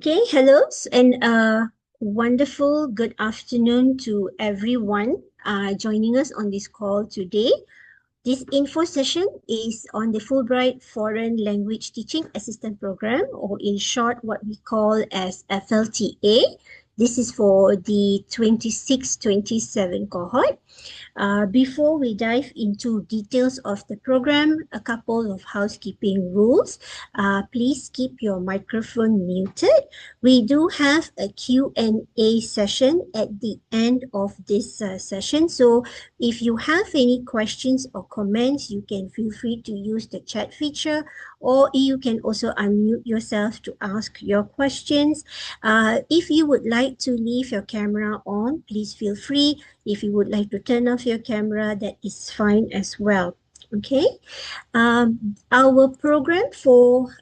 Okay, hello and wonderful good afternoon to everyone joining us on this call today. This info session is on the Fulbright Foreign Language Teaching Assistant Program, or in short, what we call as FLTA. This is for the 26-27 cohort. Before we dive into details of the program, a couple of housekeeping rules. Please keep your microphone muted. We do have a Q&A session at the end of this session. So if you have any questions or comments, you can feel free to use the chat feature, or you can also unmute yourself to ask your questions. If you would like to leave your camera on, please feel free. If you would like to turn off your camera, that is fine as well. Okay. Our program for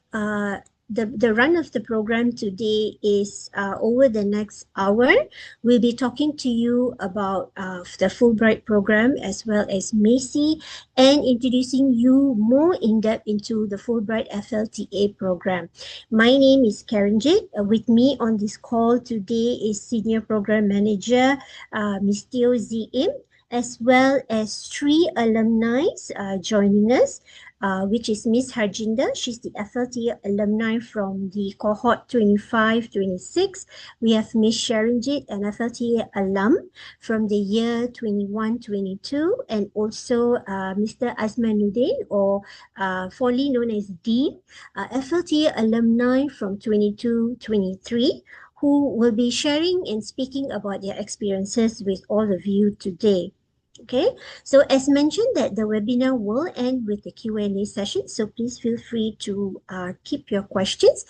the run of the program today is over the next hour. We'll be talking to you about the Fulbright program as well as MACEE, and introducing you more in depth into the Fulbright FLTA program. My name is Karen Jit. With me on this call today is Senior Program Manager Ms. Teo Z. Im, as well as three alumni joining us, which is Miss Harjinder. She's the FLTA alumni from the cohort 25-26. We have Miss Sharonjit, an FLTA alum from the year 21-22, and also Mr. Azmanuddin, or fondly known as Dean, FLTA alumni from 22-23, who will be sharing and speaking about their experiences with all of you today. Okay, so as mentioned, that the webinar will end with the Q&A session, so please feel free to keep your questions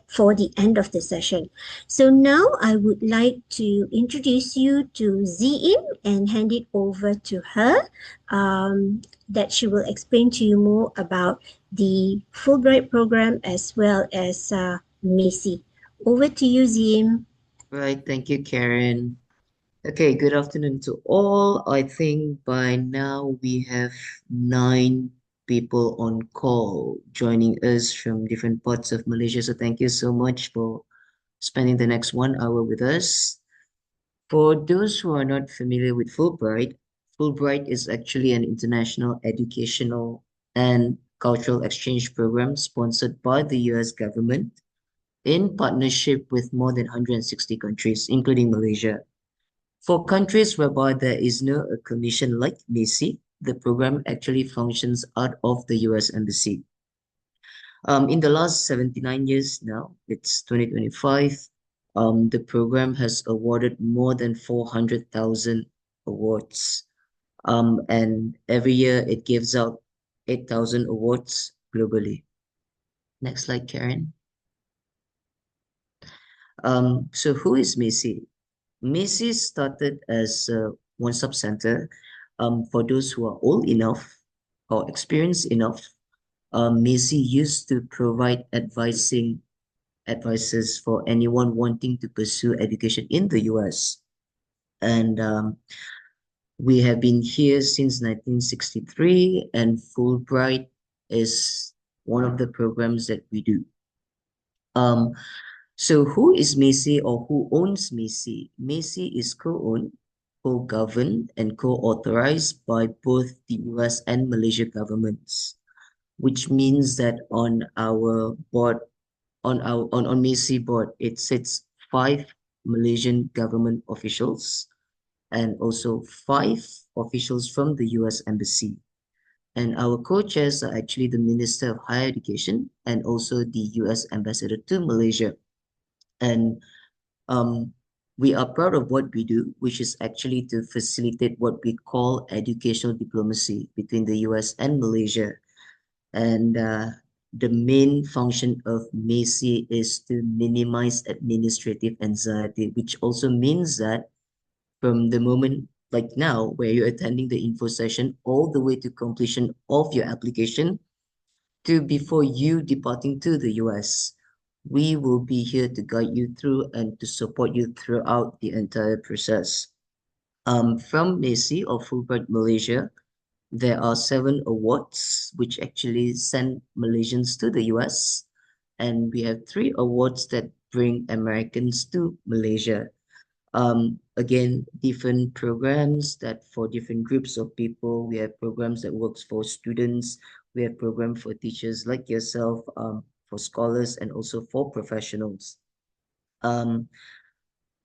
for the end of the session. So now I would like to introduce you to Zim and hand it over to her, that she will explain to you more about the Fulbright program as well as MACEE. Over to you, Zim. Right, thank you, Karen. Okay, good afternoon to all. I think by now we have 9 people on call joining us from different parts of Malaysia. So thank you so much for spending the next 1 hour with us. For those who are not familiar with Fulbright, Fulbright is actually an international educational and cultural exchange program sponsored by the US government in partnership with more than 160 countries, including Malaysia. For countries whereby there is no commission like MACEE, the program actually functions out of the US Embassy. In the last 79 years now, it's 2025, the program has awarded more than 400,000 awards. And every year it gives out 8,000 awards globally. Next slide, Karen. So who is MACEE? MACEE started as a one-stop center for those who are old enough or experienced enough. MACEE used to provide advices for anyone wanting to pursue education in the US. And we have been here since 1963, and Fulbright is one of the programs that we do. So who is MACEE, or who owns MACEE? MACEE is co-owned, co-governed, and co-authorized by both the US and Malaysia governments, which means that on our board, on MACEE board, it sits 5 Malaysian government officials and also 5 officials from the US Embassy. And our co-chairs are actually the Minister of Higher Education and also the US Ambassador to Malaysia. And we are proud of what we do, which is actually to facilitate what we call educational diplomacy between the US and Malaysia. And the main function of MACEE is to minimize administrative anxiety, which also means that from the moment like now where you're attending the info session all the way to completion of your application to before you departing to the US, we will be here to guide you through and to support you throughout the entire process. From MACEE or Fulbright Malaysia, there are 7 awards which actually send Malaysians to the US, and we have 3 awards that bring Americans to Malaysia. Again, different programs that for different groups of people. We have programs that works for students. We have program for teachers like yourself, for scholars and also for professionals. Um,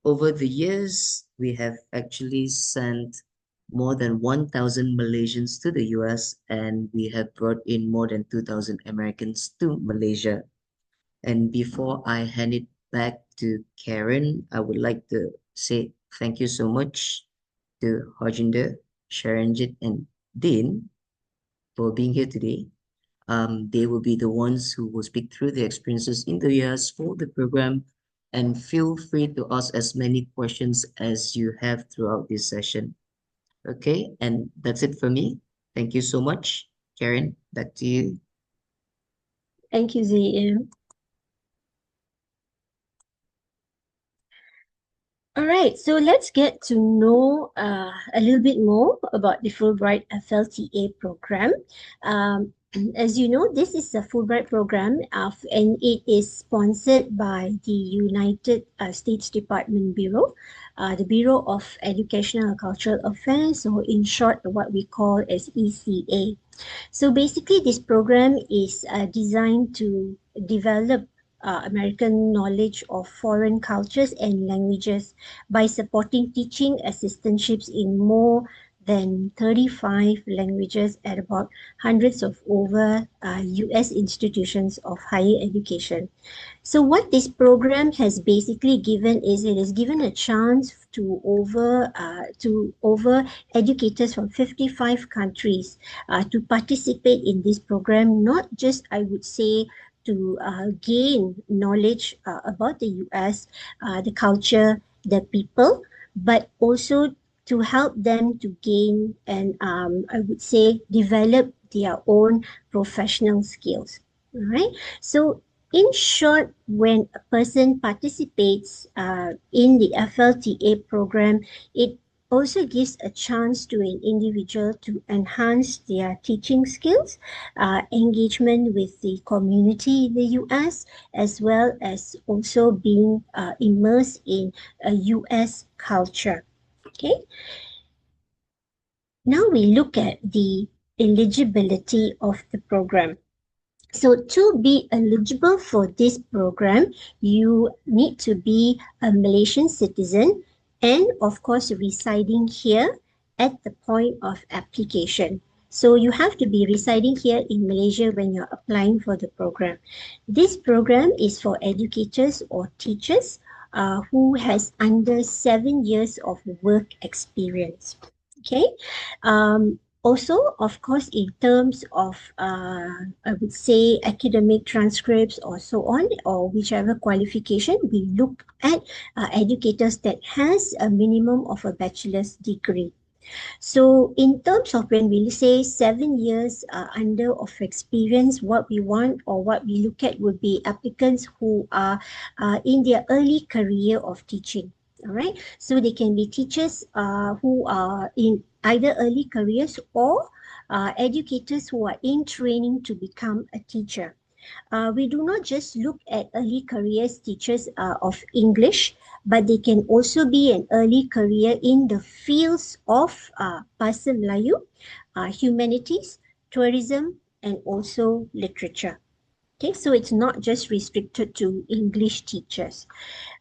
Over the years, we have actually sent more than 1,000 Malaysians to the US, and we have brought in more than 2,000 Americans to Malaysia. And before I hand it back to Karen, I would like to say thank you so much to Harjinder, Sharanjit, and Dean for being here today. They will be the ones who will speak through their experiences in the US for the program. And feel free to ask as many questions as you have throughout this session. Okay, and that's it for me. Thank you so much. Karen, back to you. Thank you, ZM. All right, so let's get to know a little bit more about the Fulbright FLTA program. Um, as you know, this is a Fulbright program and it is sponsored by the United States Department Bureau, the Bureau of Educational and Cultural Affairs, or in short, what we call as ECA. So basically, this program is designed to develop American knowledge of foreign cultures and languages by supporting teaching assistantships in more than 35 languages at about hundreds of over US institutions of higher education. So what this program has basically given is it has given a chance to over educators from 55 countries to participate in this program, not just I would say to gain knowledge about the US, the culture, the people, but also to help them to gain and I would say develop their own professional skills. All right. So in short, when a person participates in the FLTA program, it also gives a chance to an individual to enhance their teaching skills, engagement with the community in the US, as well as also being immersed in a US culture. Okay, now we look at the eligibility of the program. So to be eligible for this program, you need to be a Malaysian citizen and of course residing here at the point of application. So you have to be residing here in Malaysia when you're applying for the program. This program is for educators or teachers who has under 7 years of work experience. Okay. Also, of course, in terms of, I would say, academic transcripts or so on, or whichever qualification, we look at educators that has a minimum of a bachelor's degree. So in terms of when we say 7 years under of experience, what we want or what we look at would be applicants who are in their early career of teaching. All right. So they can be teachers who are in either early careers or educators who are in training to become a teacher. We do not just look at early careers teachers of English, but they can also be an early career in the fields of Bahasa Melayu, humanities, tourism, and also literature. Okay, so it's not just restricted to English teachers.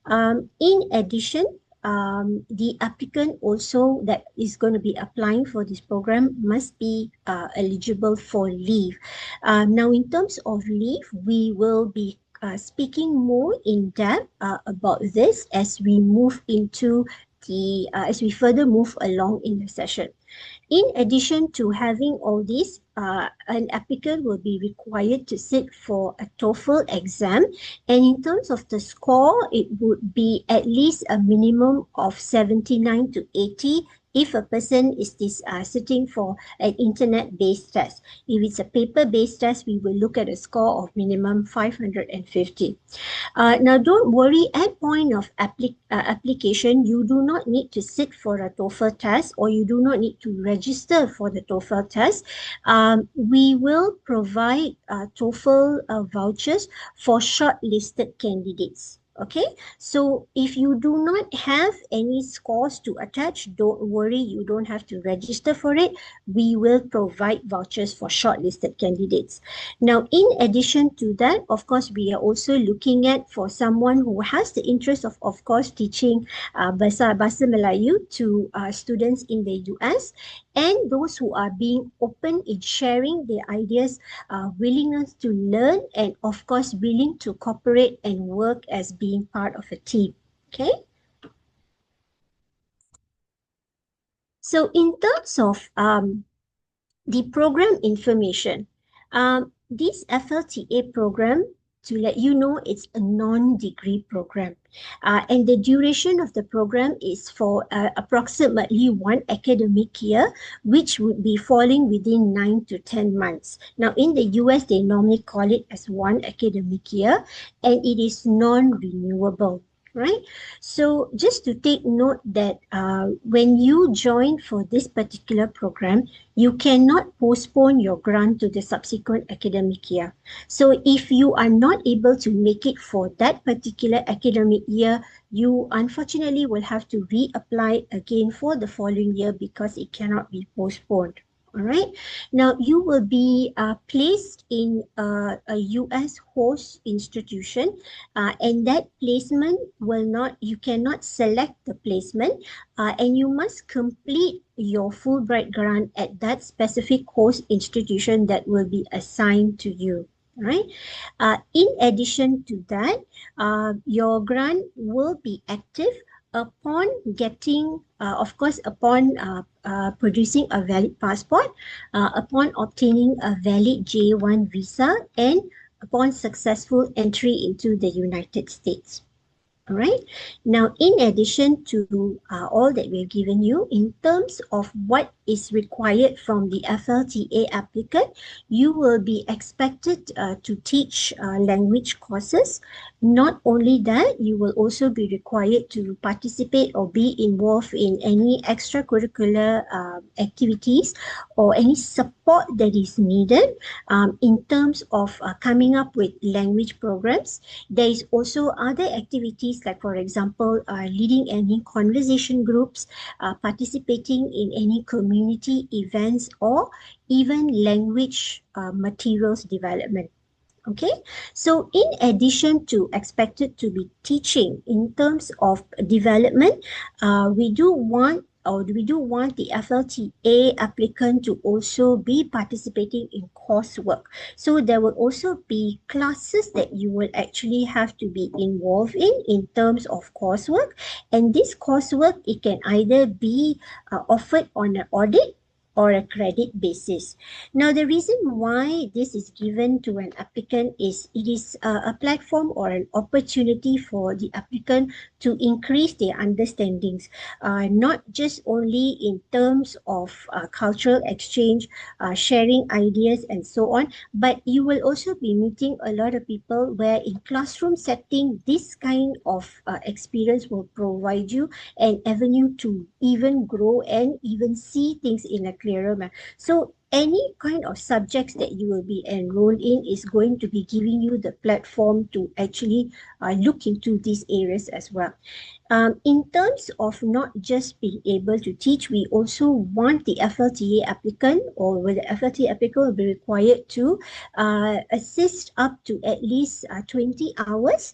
In addition, the applicant also that is going to be applying for this program must be eligible for leave. Now, in terms of leave, we will be speaking more in depth about this as we move into as we further move along in the session. In addition to having all this, an applicant will be required to sit for a TOEFL exam. And in terms of the score, it would be at least a minimum of 79 to 80 if a person is sitting for an internet-based test. If it's a paper-based test, we will look at a score of minimum 550. Now, don't worry, at point of application, you do not need to sit for a TOEFL test or you do not need to register for the TOEFL test. We will provide TOEFL vouchers for shortlisted candidates. Okay, so if you do not have any scores to attach, don't worry, you don't have to register for it. We will provide vouchers for shortlisted candidates. Now, in addition to that, of course, we are also looking at for someone who has the interest of course, teaching Bahasa Melayu to students in the US, and those who are being open in sharing their ideas, willingness to learn, and of course willing to cooperate and work as being part of a team. Okay, so in terms of the program information, this FLTA program, to let you know, it's a non-degree program, and the duration of the program is for approximately 1 academic year, which would be falling within 9 to 10 months. Now, in the US, they normally call it as 1 academic year, and it is non-renewable. Right, so just to take note that when you join for this particular program, you cannot postpone your grant to the subsequent academic year. So if you are not able to make it for that particular academic year, you unfortunately will have to reapply again for the following year because it cannot be postponed. All right. Now you will be placed in a US host institution, and that placement will not, you cannot select the placement, and you must complete your Fulbright grant at that specific course institution that will be assigned to you. Right. In addition to that, your grant will be active upon getting, of course, upon producing a valid passport, upon obtaining a valid J1 visa, and upon successful entry into the United States. All right. Now, in addition to all that we've given you, in terms of what is required from the FLTA applicant, you will be expected to teach language courses. Not only that, you will also be required to participate or be involved in any extracurricular activities or any support that is needed in terms of coming up with language programs. There is also other activities like, for example, leading any conversation groups, participating in any community events, or even language materials development. Okay, so in addition to expected to be teaching in terms of development, we do want the FLTA applicant to also be participating in coursework. So there will also be classes that you will actually have to be involved in terms of coursework. And this coursework, it can either be offered on an audit or a credit basis. Now, the reason why this is given to an applicant is it is a platform or an opportunity for the applicant to increase their understandings, not just only in terms of cultural exchange, sharing ideas and so on, but you will also be meeting a lot of people where in classroom setting, this kind of experience will provide you an avenue to even grow and even see things in a clearer manner. So any kind of subjects that you will be enrolled in is going to be giving you the platform to actually look into these areas as well. In terms of not just being able to teach, we also want the FLTA applicant, or will the FLTA applicant will be required to assist up to at least 20 hours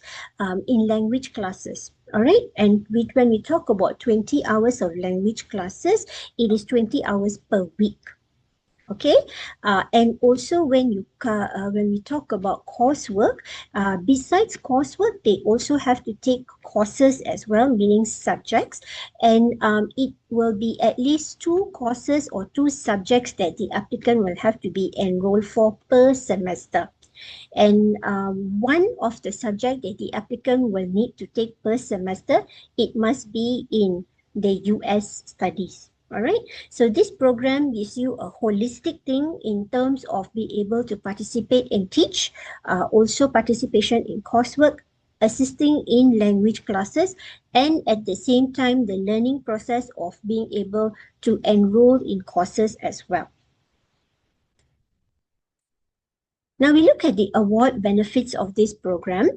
in language classes. All right, and when we talk about 20 hours of language classes, it is 20 hours per week. Okay, and also when we talk about coursework, besides coursework, they also have to take courses as well, meaning subjects, and it will be at least 2 courses or 2 subjects that the applicant will have to be enrolled for per semester. And one of the subject that the applicant will need to take per semester, it must be in the US studies. All right. So this program gives you a holistic thing in terms of being able to participate and teach, also participation in coursework, assisting in language classes, and at the same time, the learning process of being able to enroll in courses as well. Now we look at the award benefits of this program.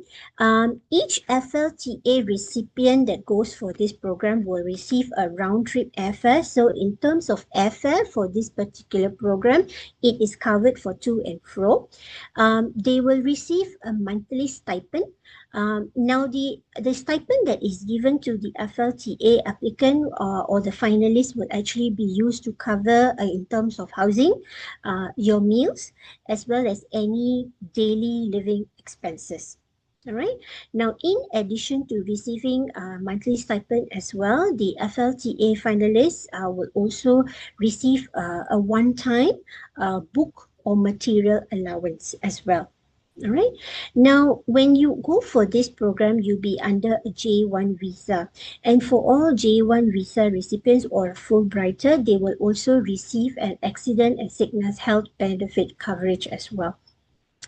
Each FLTA recipient that goes for this program will receive a round trip airfare. So in terms of airfare for this particular program, it is covered for to and fro. They will receive a monthly stipend. Now the stipend that is given to the FLTA applicant or the finalist will actually be used to cover in terms of housing, your meals, as well as any daily living expenses. All right. Now, in addition to receiving monthly stipend as well, the FLTA finalists will also receive a one-time book or material allowance as well. All right. Now, when you go for this program, you'll be under a J1 visa. And for all J1 visa recipients or Fulbrighter, they will also receive an accident and sickness health benefit coverage as well.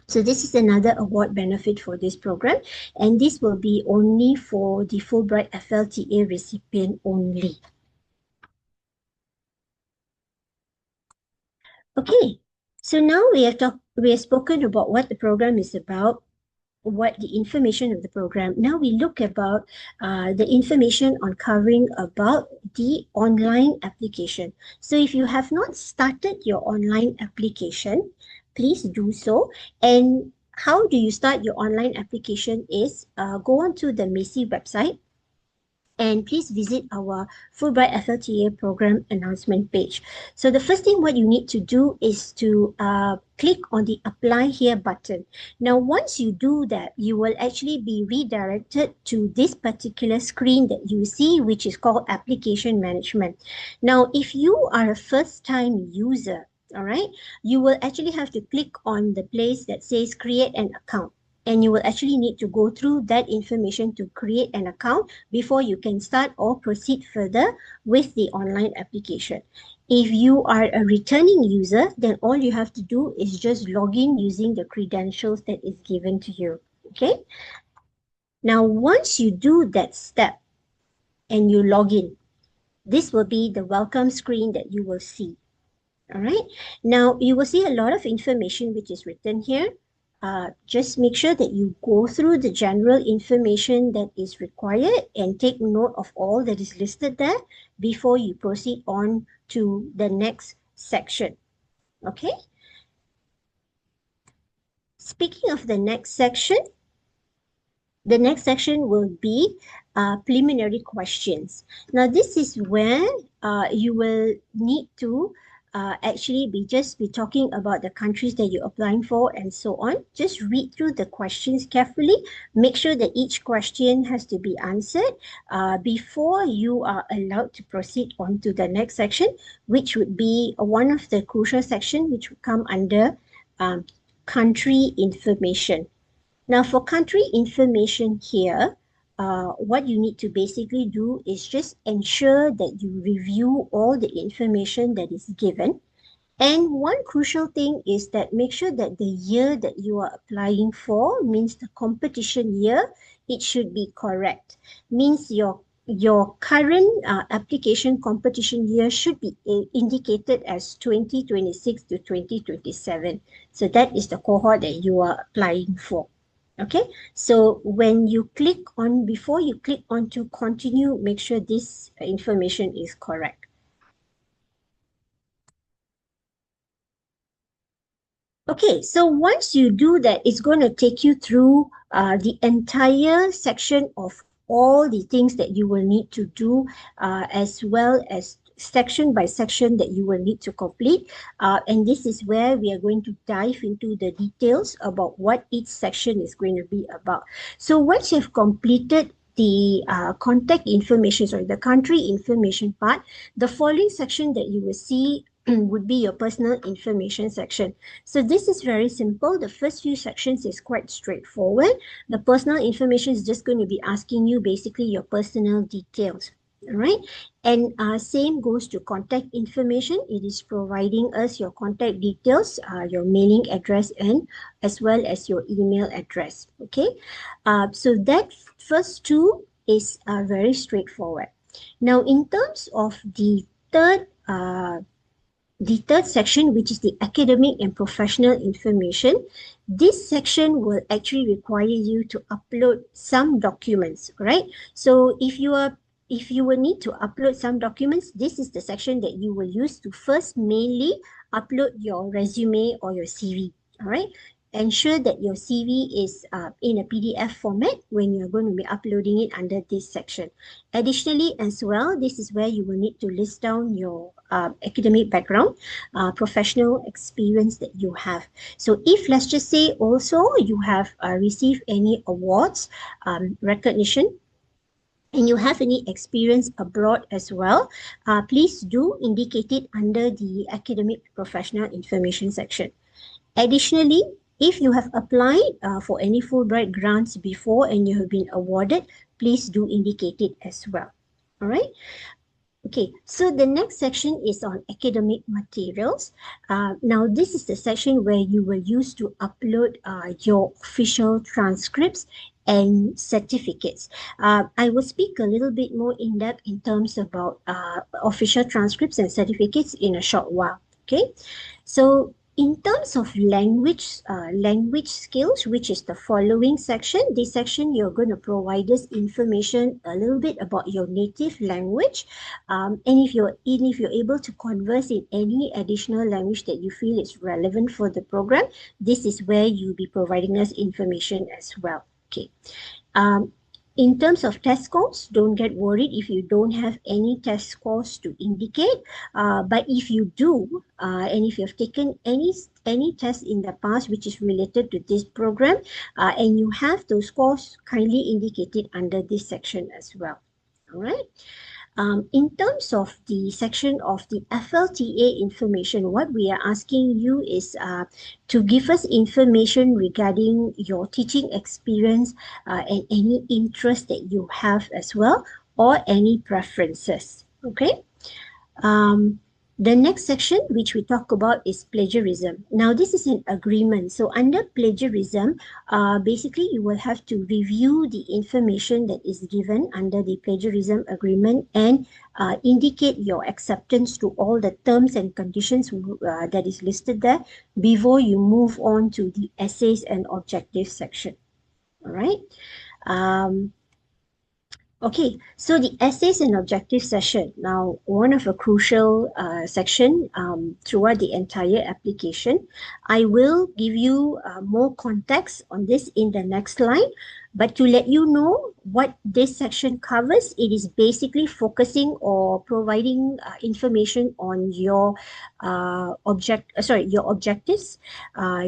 So this is another award benefit for this program, and this will be only for the Fulbright FLTA recipient only. Okay, so now we have spoken about what the program is about, what the information of the program. Now we look about the information on covering about the online application. So if you have not started your online application, please do so. And how do you start your online application is go on to the MACEE website, and please visit our Fulbright FLTA program announcement page. So the first thing what you need to do is to click on the apply here button. Now, once you do that, you will actually be redirected to this particular screen that you see, which is called application management. Now, if you are a first time user, all right, you will actually have to click on the place that says create an account. And you will actually need to go through that information to create an account before you can start or proceed further with the online application. If you are a returning user, then all you have to do is just log in using the credentials that is given to you. Okay. Now, once you do that step and you log in, this will be the welcome screen that you will see. All right. Now, you will see a lot of information which is written here. Just make sure that you go through the general information that is required and take note of all that is listed there before you proceed on to the next section. Okay. Speaking of the next section will be preliminary questions. Now, this is where you will need to actually be talking about the countries that you're applying for and so on. Just read through the questions carefully. Make sure that each question has to be answered before you are allowed to proceed on to the next section, which would be one of the crucial sections, which would come under country information. Now, for country information here, what you need to basically do is just ensure that you review all the information that is given. And one crucial thing is that make sure that the year that you are applying for, means the competition year, it should be correct. Means your current application competition year should be indicated as 2026 to 2027. So that is the cohort that you are applying for. Okay, so when you click on, before you click on to continue, make sure this information is correct. Okay, so once you do that, it's going to take you through the entire section of all the things that you will need to do, as well as section by section that you will need to complete. And this is where we are going to dive into the details about what each section is going to be about. So once you've completed the contact information, sorry, the country information part, the following section that you will see would be your personal information section. So this is very simple. The first few sections is quite straightforward. The personal information is just going to be asking you basically your personal details. All right. And same goes to contact information. It is providing us your contact details, your mailing address, and as well as your email address. Okay. So that first two is very straightforward. Now, in terms of the third The third section, which is the academic and professional information, this section will actually require you to upload some documents, right? So if you will need to upload some documents, this is the section that you will use to first mainly upload your resume or your CV. All right. Ensure that your CV is in a PDF format when you're going to be uploading it under this section. Additionally, as well, this is where you will need to list down your academic background, professional experience that you have. So if, let's just say, also you have received any awards, recognition, and you have any experience abroad as well, please do indicate it under the academic professional information section. Additionally, if you have applied for any Fulbright grants before and you have been awarded, please do indicate it as well. All right. Okay, so the next section is on academic materials. Now, this is the section where you will use to upload your official transcripts and certificates. I will speak a little bit more in depth in terms about official transcripts and certificates in a short while. Okay, so in terms of language skills, which is the following section, this section you're going to provide us information a little bit about your native language, and if you're able to converse in any additional language that you feel is relevant for the program, this is where you'll be providing us information as well. Okay. Um, in terms of test scores, don't get worried if you don't have any test scores to indicate. But if you do, and if you've taken any test in the past which is related to this program, and you have those scores, kindly indicate it under this section as well. All right. In terms of the section of the FLTA information, what we are asking you is to give us information regarding your teaching experience and any interest that you have as well, or any preferences. Okay. Um, the next section, which we talk about, is plagiarism. Now, this is an agreement. So, under plagiarism, basically, you will have to review the information that is given under the plagiarism agreement and indicate your acceptance to all the terms and conditions that is listed there before you move on to the essays and objectives section. All right. Um, Okay, so the essays and objective session, now one of a crucial section throughout the entire application. I will give you more context on this in the next slide, but to let you know what this section covers, it is basically focusing or providing information on your your objectives,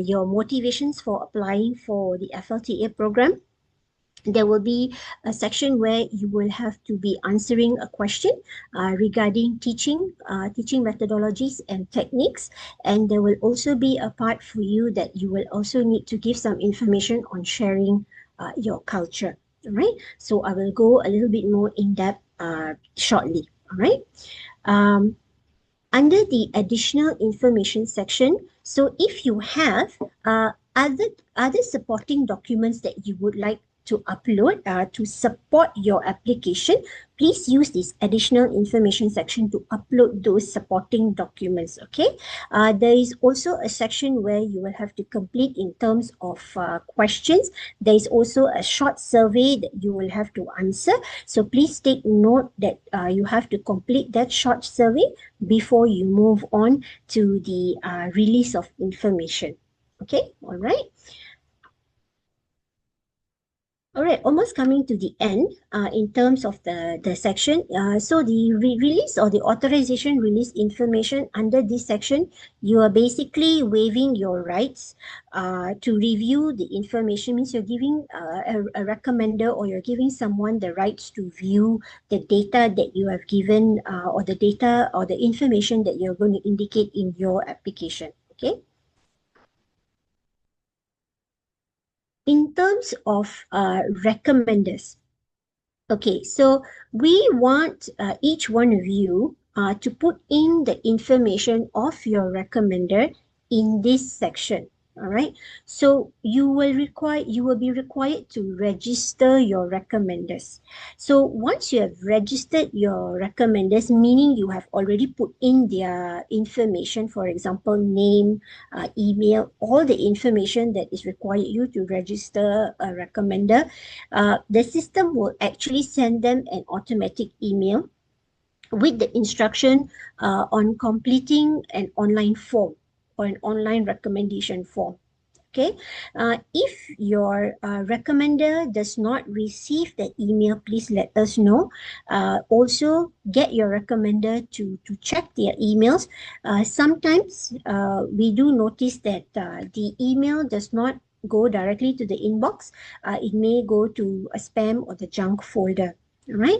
your motivations for applying for the FLTA program. There will be a section where you will have to be answering a question regarding teaching methodologies and techniques. And there will also be a part for you that you will also need to give some information on sharing your culture. All right. So I will go a little bit more in depth shortly. All right. Um, Under the additional information section, so if you have other supporting documents that you would like to upload to support your application, please use this additional information section to upload those supporting documents. Okay. There is also a section where you will have to complete in terms of questions. There is also a short survey that you will have to answer. So please take note that you have to complete that short survey before you move on to the release of information. Okay. All right. All right, almost coming to the end in terms of the section. So the release or the authorization release information under this section, you are basically waiving your rights to review the information. Means you're giving a recommender, or you're giving someone the rights to view the data that you have given or the data or the information that you're going to indicate in your application. Okay. In terms of recommenders, okay, so we want each one of you to put in the information of your recommender in this section. All right. So you will be required to register your recommenders. So once you have registered your recommenders, meaning you have already put in their information, for example, name, email, all the information that is required you to register a recommender, the system will actually send them an automatic email with the instruction on completing an online form or an online recommendation form. Okay, if your recommender does not receive the email, please let us know. Also, get your recommender to check their emails. Sometimes we do notice that the email does not go directly to the inbox. It may go to a spam or the junk folder. All right.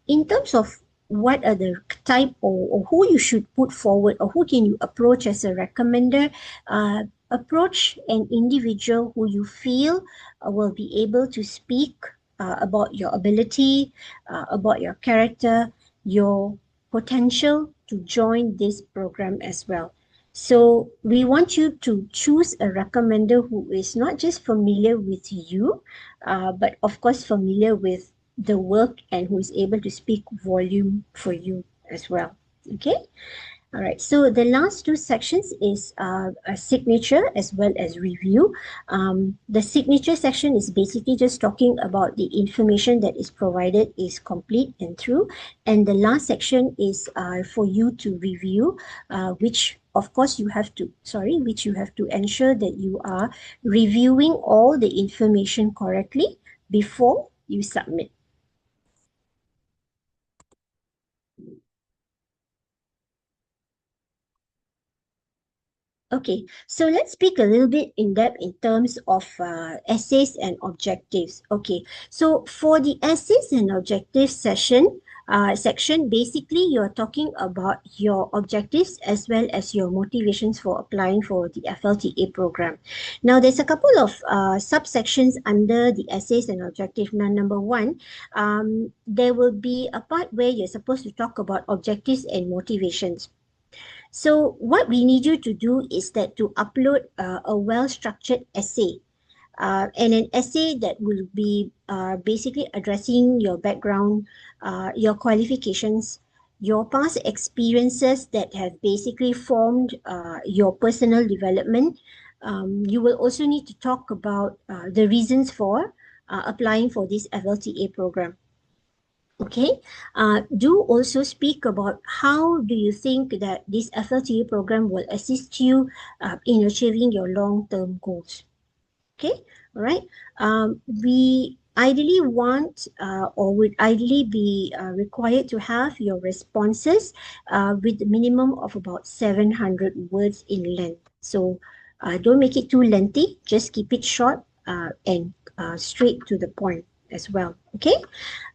In terms of what are the type or who you should put forward or who can you approach as a recommender, approach an individual who you feel will be able to speak about your ability, about your character, your potential to join this program as well. So we want you to choose a recommender who is not just familiar with you, but of course familiar with the work and who is able to speak volume for you as well. Okay. All right, so the last two sections is a signature as well as review. The signature section is basically just talking about the information that is provided is complete and true. And the last section is for you to review, which of course which you have to ensure that you are reviewing all the information correctly before you submit. Okay, so let's speak a little bit in depth in terms of essays and objectives. Okay, so for the essays and objectives section, basically you're talking about your objectives as well as your motivations for applying for the FLTA program. Now, there's a couple of subsections under the essays and objectives. Now, number one, there will be a part where you're supposed to talk about objectives and motivations. So what we need you to do is that to upload a well-structured essay and an essay that will be basically addressing your background, your qualifications, your past experiences that have basically formed your personal development. You will also need to talk about the reasons for applying for this FLTA program. Okay, do also speak about how do you think that this FLTA program will assist you in achieving your long-term goals. Okay, all right. We ideally want or would ideally be required to have your responses with a minimum of about 700 words in length. So don't make it too lengthy, just keep it short and straight to the point as well. Okay.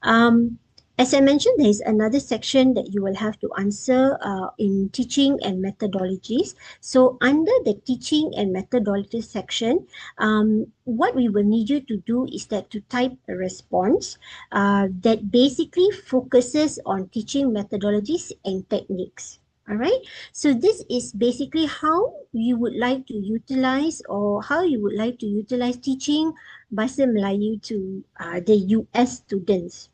Um, as I mentioned, there is another section that you will have to answer in teaching and methodologies. So under the teaching and methodology section, what we will need you to do is that to type a response that basically focuses on teaching methodologies and techniques. All right. So this is basically how you would like to utilize or how you would like to utilize teaching Bahasa Melayu to the US students.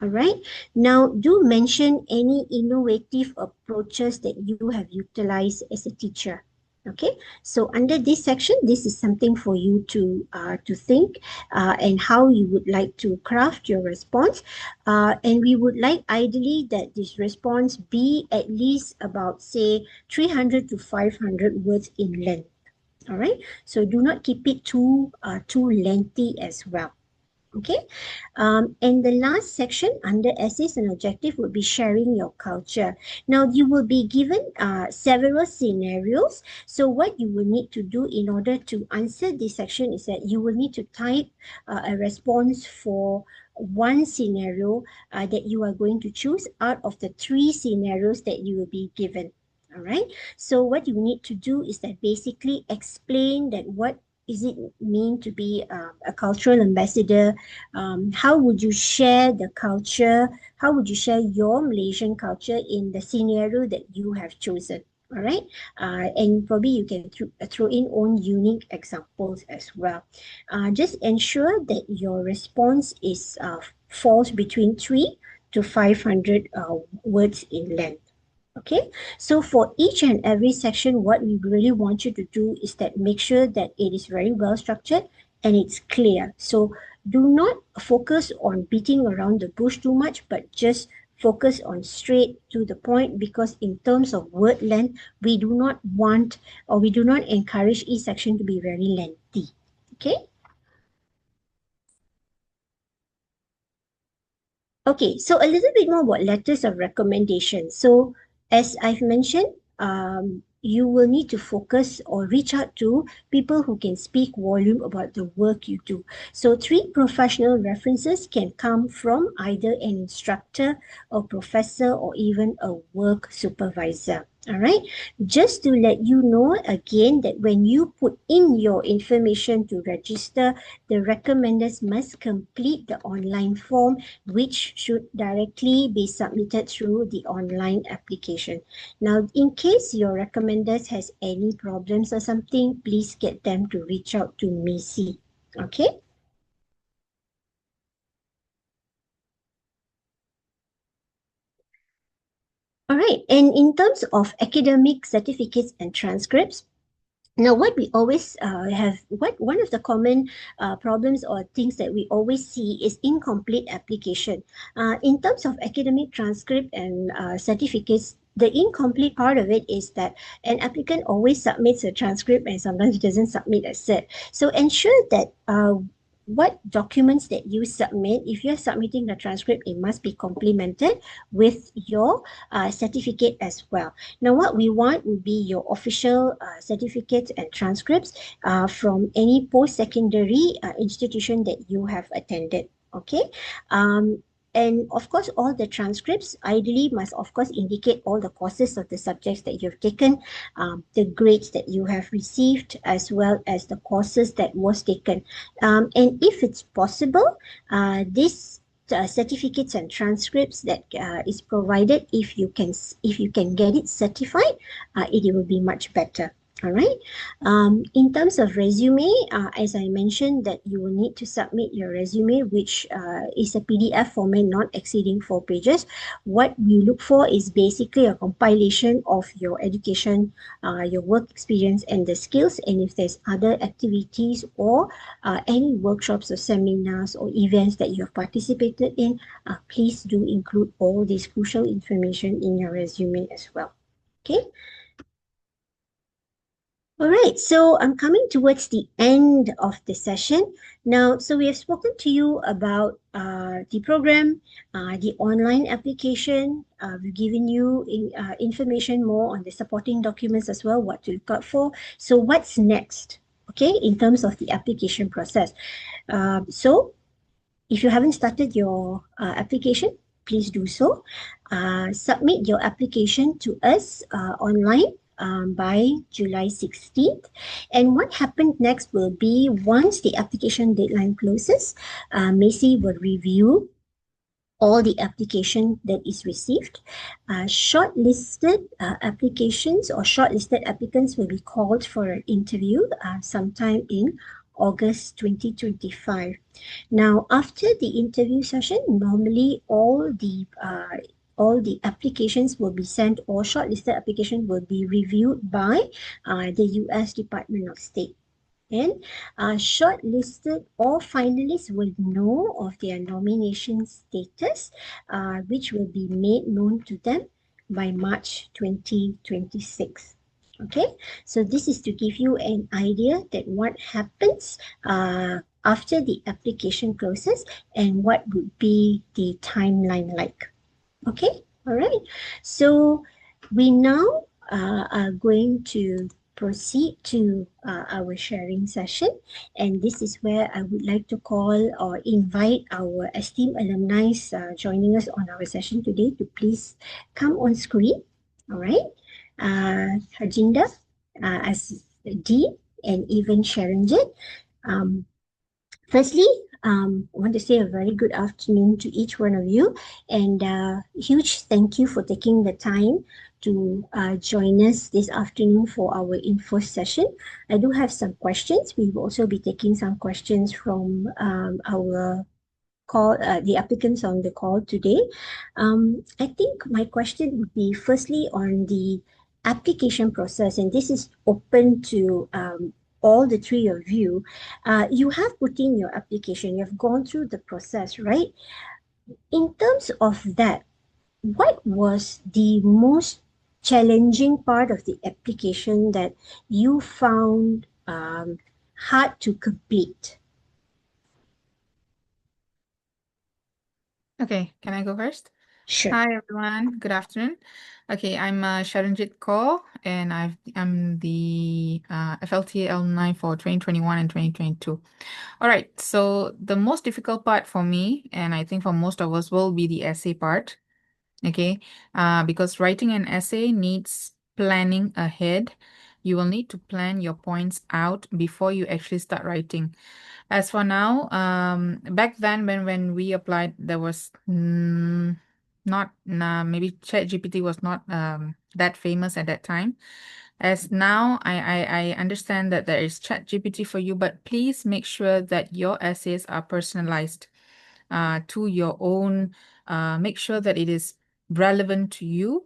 All right. Now, do mention any innovative approaches that you have utilized as a teacher. Okay. So under this section, this is something for you to think and how you would like to craft your response. And we would like ideally that this response be at least about say 300 to 500 words in length. All right. So do not keep it too lengthy as well. Okay, and the last section under essays and objective would be sharing your culture. Now, you will be given several scenarios. So what you will need to do in order to answer this section is that you will need to type a response for one scenario that you are going to choose out of the three scenarios that you will be given. All right. So what you need to do is that basically explain that what is it mean to be a cultural ambassador? How would you share the culture? How would you share your Malaysian culture in the scenario that you have chosen? All right, and probably you can throw in own unique examples as well. Just ensure that your response is falls between 3 to 500 words in length. Okay, so for each and every section, what we really want you to do is that make sure that it is very well structured and it's clear. So do not focus on beating around the bush too much, but just focus on straight to the point, because in terms of word length, we do not want or we do not encourage each section to be very lengthy. Okay. Okay, so a little bit more about letters of recommendation. So, as I've mentioned, you will need to focus or reach out to people who can speak volume about the work you do. So, three professional references can come from either an instructor, a professor, or even a work supervisor. All right, just to let you know again that when you put in your information to register, the recommenders must complete the online form, which should directly be submitted through the online application. Now, in case your recommenders has any problems or something, please get them to reach out to MACEE. Okay? All right. And in terms of academic certificates and transcripts, now, what we always what one of the common problems or things that we always see is incomplete application. In terms of academic transcript and certificates, the incomplete part of it is that an applicant always submits a transcript and sometimes doesn't submit a cert. So ensure that what documents that you submit, if you're submitting the transcript, it must be complemented with your certificate as well. Now, what we want would be your official certificates and transcripts from any post-secondary institution that you have attended. Okay. And of course, all the transcripts ideally must, of course, indicate all the courses of the subjects that you've taken, the grades that you have received, as well as the courses that was taken. And if it's possible, this certificates and transcripts that is provided, if you can get it certified, it will be much better. All right. In terms of resume, as I mentioned, that you will need to submit your resume, which is a PDF format not exceeding 4 pages. What we look for is basically a compilation of your education, your work experience, and the skills. And if there's other activities or any workshops or seminars or events that you have participated in, please do include all this crucial information in your resume as well. Okay. All right, so I'm coming towards the end of the session. Now, so we have spoken to you about the program, the online application. We've given you information more on the supporting documents as well, what to look out for. So what's next, okay, in terms of the application process? So if you haven't started your application, please do so. Submit your application to us online by July 16th. And what happened next will be, once the application deadline closes, MACEE will review all the application that is received. Shortlisted applications or shortlisted applicants will be called for an interview sometime in August 2025. Now, after the interview session, normally all the applications will be sent, or shortlisted application will be reviewed by the U.S. Department of State. And shortlisted or finalists will know of their nomination status, which will be made known to them by March 2026. Okay, so this is to give you an idea that what happens after the application closes and what would be the timeline like. Okay, all right. So we now are going to proceed to our sharing session, and this is where I would like to call or invite our esteemed alumni joining us on our session today to please come on screen. All right, Harjinder as D, and even Sharanjit. Um, Firstly, I want to say a very good afternoon to each one of you, and huge thank you for taking the time to join us this afternoon for our info session. I do have some questions. We will also be taking some questions from our call, the applicants on the call today. I think my question would be firstly on the application process, and this is open to all the three of you. You have put in your application, you have gone through the process, right? In terms of that, what was the most challenging part of the application that you found hard to complete? Okay, can I go first? Sure. Hi everyone, good afternoon. Okay, I'm Sharanjit Kaur and I'm the FLTA alumni for 2021 and 2022. All right, so the most difficult part for me, and I think for most of us, will be the essay part. Okay, because writing an essay needs planning ahead. You will need to plan your points out before you actually start writing. As for now, back then when we applied, there was not maybe ChatGPT was not that famous at that time. As now, I understand that there is ChatGPT for you, but please make sure that your essays are personalized to your own. Make sure that it is relevant to you.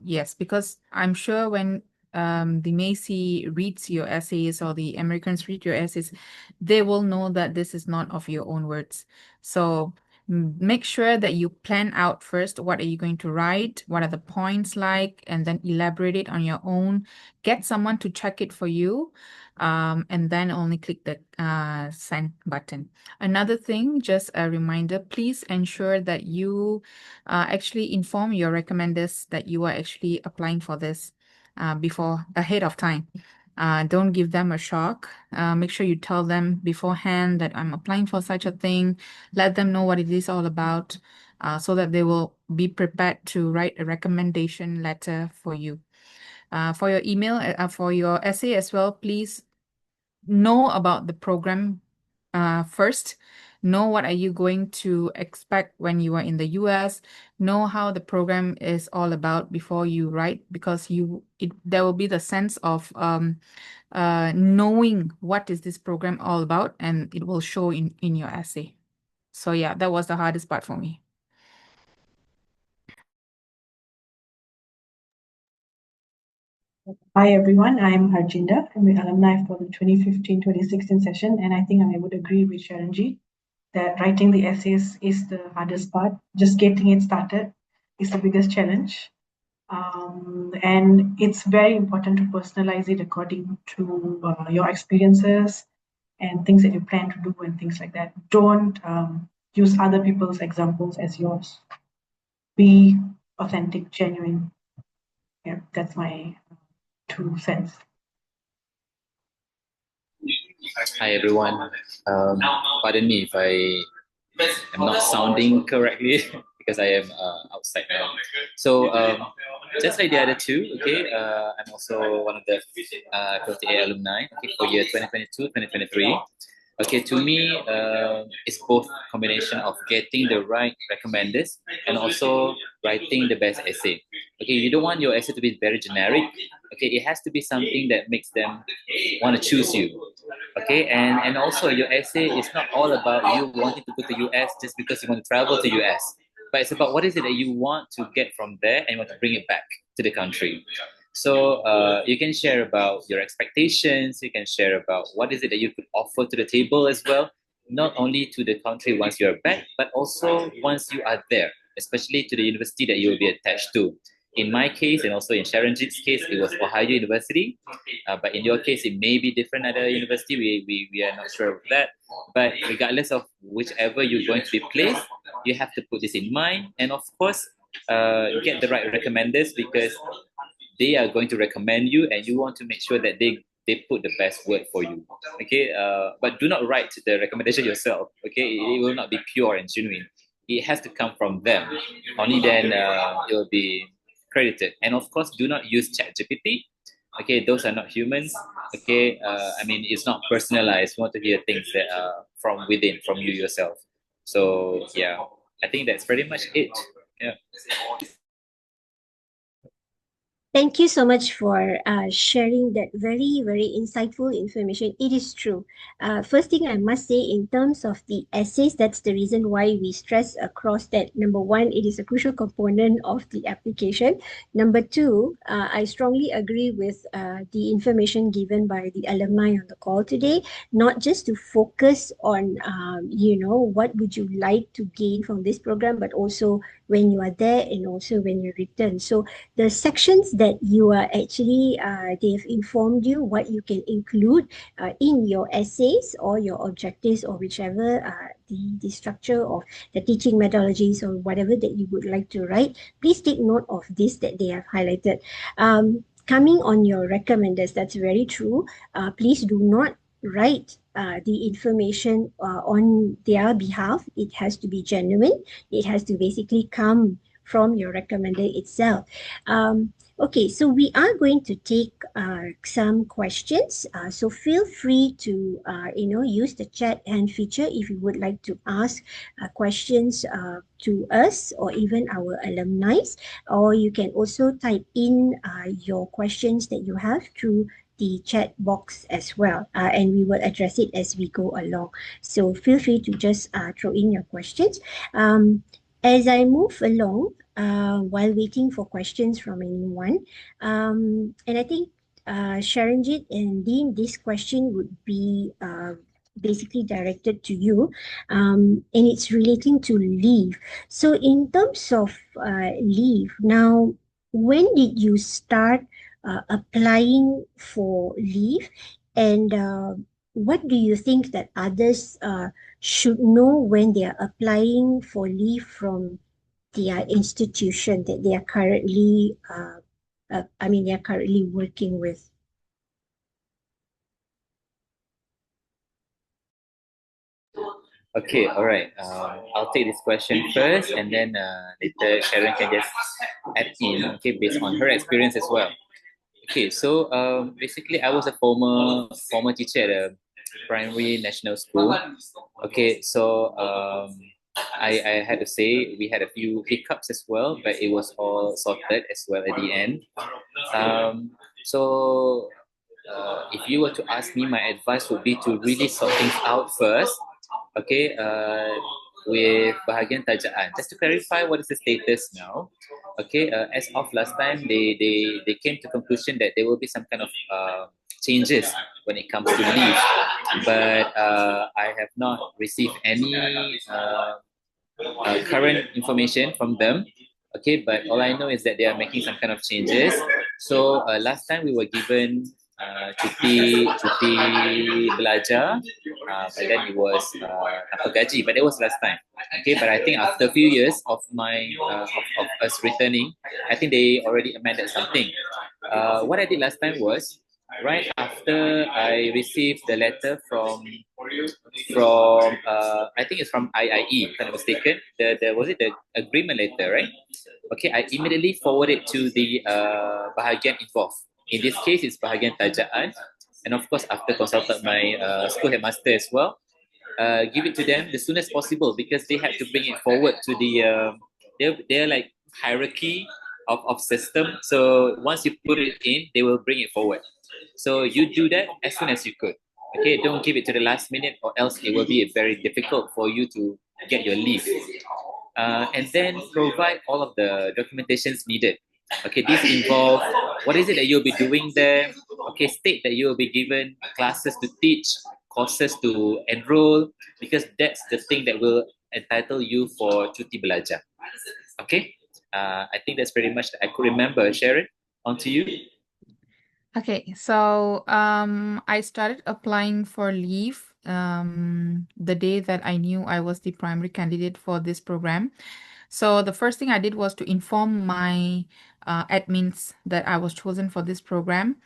Yes, because I'm sure when the MACEE reads your essays or the Americans read your essays, they will know that this is not of your own words. So make sure that you plan out first what are you going to write, what are the points like, and then elaborate it on your own. Get someone to check it for you, and then only click the send button. Another thing, just a reminder, please ensure that you actually inform your recommenders that you are actually applying for this ahead of time. Don't give them a shock. Make sure you tell them beforehand that I'm applying for such a thing. Let them know what it is all about, so that they will be prepared to write a recommendation letter for you. For your email, for your essay as well, please know about the program first. Know what are you going to expect when you are in the US. Know how the program is all about before you write, because there will be the sense of knowing what is this program all about, and it will show in your essay. So yeah, that was the hardest part for me. Hi everyone, I'm Harjinder. I'm an alumni for the 2015-2016 session, and I think I would agree with Sharanji that writing the essays is the hardest part. Just getting it started is the biggest challenge. And it's very important to personalize it according to your experiences and things that you plan to do and things like that. Don't use other people's examples as yours. Be authentic, genuine. Yeah, that's my 2 cents. Hi everyone. Pardon me if am not sounding correctly because I am outside now. So just like the other two, okay, I'm also one of the FLTA alumni, okay, for year 2022-2023. Okay, to me, it's both combination of getting the right recommenders and also writing the best essay. Okay, you don't want your essay to be very generic. Okay, it has to be something that makes them want to choose you. Okay, and also your essay is not all about you wanting to go to US just because you want to travel to US, but it's about what is it that you want to get from there and you want to bring it back to the country. So you can share about your expectations, you can share about what is it that you could offer to the table as well, not only to the country once you're back, but also once you are there, especially to the university that you will be attached to. In my case, and also in Sharanjit's case, it was Ohio University. But in your case, it may be different at a university. We are not sure of that. But regardless of whichever you're going to be placed, you have to put this in mind. And of course, get the right recommenders, because they are going to recommend you, and you want to make sure that they put the best word for you. Okay, but do not write the recommendation yourself. Okay, it will not be pure and genuine. It has to come from them. Only then it will be credited. And of course, do not use ChatGPT. Okay, those are not humans. Okay, I mean, it's not personalized. You want to hear things that are from within, from you yourself. So yeah, I think that's pretty much it. Yeah. Thank you so much for sharing that very, very insightful information. It is true. First thing I must say, in terms of the essays, that's the reason why we stress across that. Number one, it is a crucial component of the application. Number two, I strongly agree with the information given by the alumni on the call today, not just to focus on, what would you like to gain from this program, but also when you are there and also when you return. So the sections that you are actually, they've informed you what you can include in your essays or your objectives or whichever the structure of the teaching methodologies or whatever that you would like to write. Please take note of this that they have highlighted. Coming on your recommenders, that's very true. Please do not write the information on their behalf. It has to be genuine. It has to basically come from your recommender itself. Okay, so we are going to take some questions. So feel free to use the chat hand feature if you would like to ask questions to us or even our alumni, or you can also type in your questions that you have through the chat box as well, and we will address it as we go along. So feel free to just throw in your questions. As I move along, while waiting for questions from anyone, and I think Sharanjit and Dean, this question would be basically directed to you, and it's relating to leave. So in terms of leave, now, when did you start applying for leave, and what do you think that others should know when they are applying for leave from their institution that they are currently, they are currently working with? Okay, all right. I'll take this question first, and then later Sharon can just add in, okay, based on her experience as well. Okay, so basically, I was a former teacher at a primary national school. Okay, so I had to say we had a few hiccups as well, but it was all sorted as well at the end. So if you were to ask me, my advice would be to really sort things out first. Okay, with bahagian tajaan. Just to clarify, what is the status now? Okay, as of last time, they came to conclusion that there will be some kind of changes when it comes to leave, but I have not received any current information from them. Okay, but all I know is that they are making some kind of changes. So last time we were given cuti belajar, but then it was tanpa gaji. But that was last time. Okay, but I think after a few years of of us returning, I think they already amended something. What I did last time was right after I received the letter from I think it's from IIE, if I'm not mistaken. The was it the agreement letter, right? Okay, I immediately forwarded to the bahagian involved. In this case, it's bahagian tajaan, and of course, after consulted my school headmaster as well, give it to them as soon as possible because they had to bring it forward to the they're like hierarchy of system. So once you put it in, they will bring it forward. So you do that as soon as you could. Okay, don't give it to the last minute, or else it will be very difficult for you to get your leave. And then provide all of the documentations needed. Okay, this involve what is it that you'll be doing there. Okay, state that you will be given classes to teach, courses to enroll, because that's the thing that will entitle you for cuti belajar. Okay, I think that's pretty much that I could remember. Sharon, on to you. Okay, so I started applying for leave the day that I knew I was the primary candidate for this program. So the first thing I did was to inform my admins that I was chosen for this program.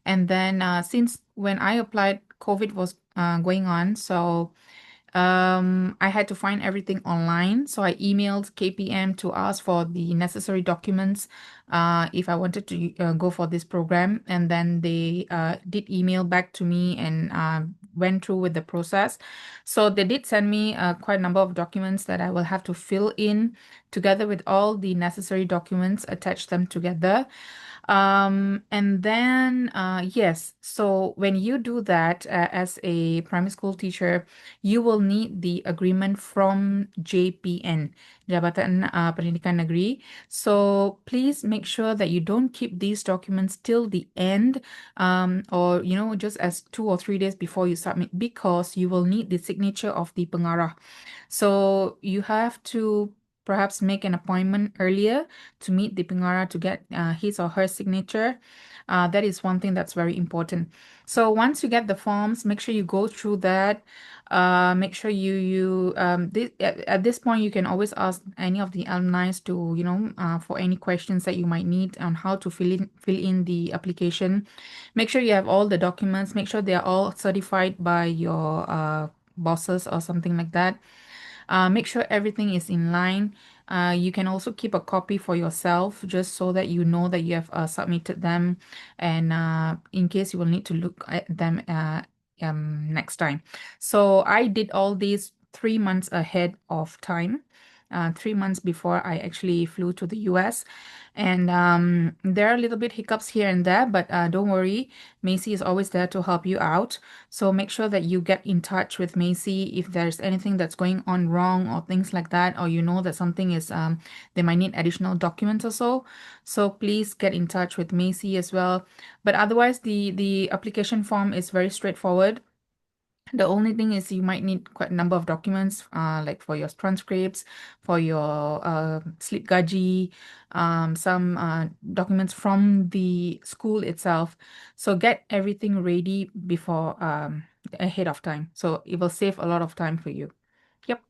And then since when I applied, COVID was going on, so I had to find everything online. So I emailed KPM to ask for the necessary documents if I wanted to go for this program. And then they did email back to me and went through with the process. So they did send me quite a number of documents that I will have to fill in together with all the necessary documents, attach them together. And then, yes, so when you do that as a primary school teacher, you will need the agreement from JPN, Jabatan Pendidikan Negeri. So please make sure that you don't keep these documents till the end, or, just as 2 or 3 days before you submit, because you will need the signature of the pengarah. So you have to perhaps make an appointment earlier to meet the pengarah to get his or her signature. That is one thing that's very important. So once you get the forms, make sure you go through that. Make sure at this point you can always ask any of the alumni to for any questions that you might need on how to fill in the application. Make sure you have all the documents. Make sure they are all certified by your bosses or something like that. Make sure everything is in line. You can also keep a copy for yourself just so that you know that you have submitted them, and in case you will need to look at them next time. So I did all these 3 months ahead of time, 3 months before I actually flew to the US. And there are a little bit hiccups here and there, but don't worry, MACEE is always there to help you out. So make sure that you get in touch with MACEE if there's anything that's going on wrong or things like that, or that something is they might need additional documents or so. So please get in touch with MACEE as well. But otherwise, the application form is very straightforward. The only thing is you might need quite a number of documents, like for your transcripts, for your slip gaji, some documents from the school itself. So get everything ready before ahead of time. So it will save a lot of time for you. Yep.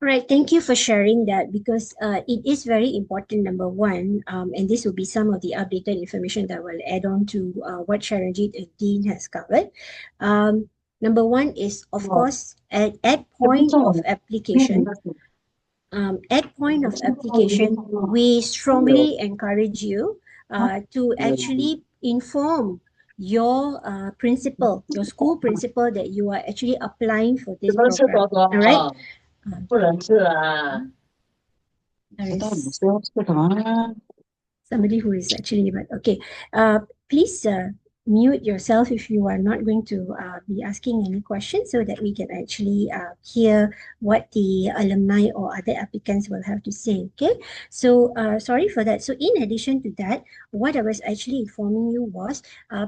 Right, thank you for sharing that, because it is very important, number one, and this will be some of the updated information that will add on to what Sharanjit and Dean has covered. Number one is, of course, at point of application, we strongly encourage you to actually inform your principal, your school principal, that you are actually applying for this program. All right. 不能吃啊！ There 到底 is 是要吃什么？ somebody who is actually, but okay. Please mute yourself if you are not going to be asking any questions, so that we can actually hear what the alumni or other applicants will have to say. Okay. So sorry for that. So in addition to that, what I was actually informing you was,